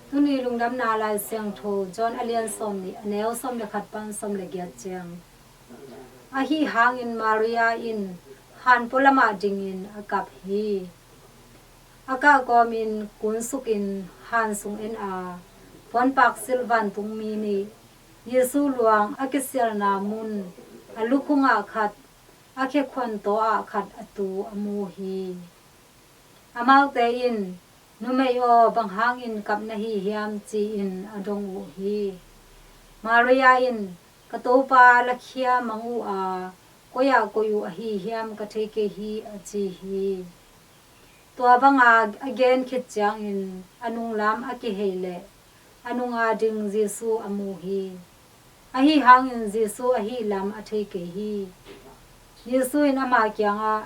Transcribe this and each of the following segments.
ทุนีลุงดำนาลายเสียงโทจอนอเลียนสมนี่แนวสมเลขัดปันสมเลเกียเจียงอาฮีหางอินมาริยาอินฮันปุลมาจิงอินอากับฮีอากากอมินกุนสุกินฮันสุงเอ็นอาฟอนปักซิลวันตุงมีนีเยซูหลวงอากิเซลนามุนอลุคุงอาขัดอาเคควันโตอาขัดอตูอมูฮีอามาวเตอินนุเมโอบางหางอินกับนาฮีฮิยามจีอินอดงอุฮีมาริยาอินกะโตปาลักเขียมังอูอาก็อยากก็อยู่อฮีฮิยามกะเทเกฮีอจีฮีตัวบางอา again คิดจังอินอนุงลามอกิเฮเลอนุงอาดิงเยซูอมูฮีอฮีหางอินเยซูอฮีลามอเทเกฮีเยซูอินอามาเกียงอา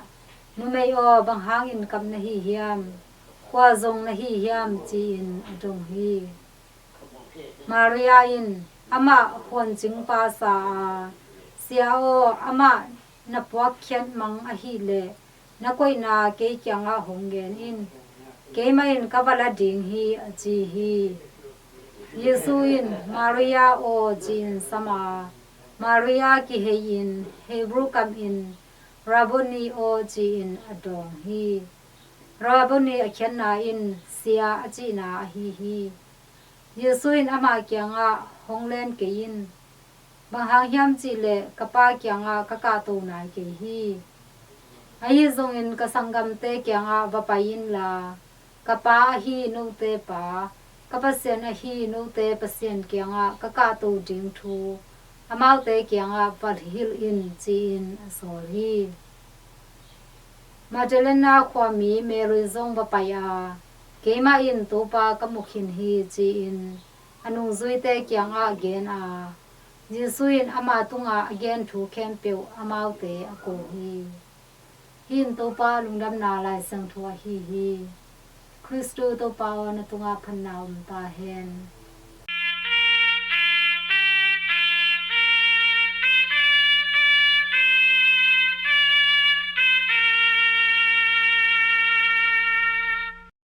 นุเมโอบางหางอินกับนาฮีฮิยามกว่าจงนาฮีฮิยามจีอินอดงฮีมาริยาอินอามาฮวนจิงปาสาเสียโออามานับวักเขียนมังอฮีเลนักวยนาเกยจังอาหงเกนอินเกยมาอินกบลาดิงฮีอจีฮีเยซูอินมาริยาโอจีนสมามาริยากิเฮยินเฮบรูกัมอินราบุนีโอจีอินอดงฮีราบุนีอเขียนนาอินเสียอจีนาฮีฮีเยซูอินอามาเกียงอาหงเลนเกยินบางหางยามจีเลกปาเกียงอากะกาตูนายเกฮีahi zongin ka sangam te kyanga vapayin la kapa hi no te pa kapasien hi no te pasien kyanga kaka tu ding thu amau te kyanga valhil in chin asori Madelena khwami Mary zong vapaya kema in to pa kamukhin hi chin anung zui te kyanga again a Jesuin ama tunga again thu kempeu amau te ako hi hin to pa lungdam na lai sang thua hi hi Christo to pa na tunga phannaum ta hen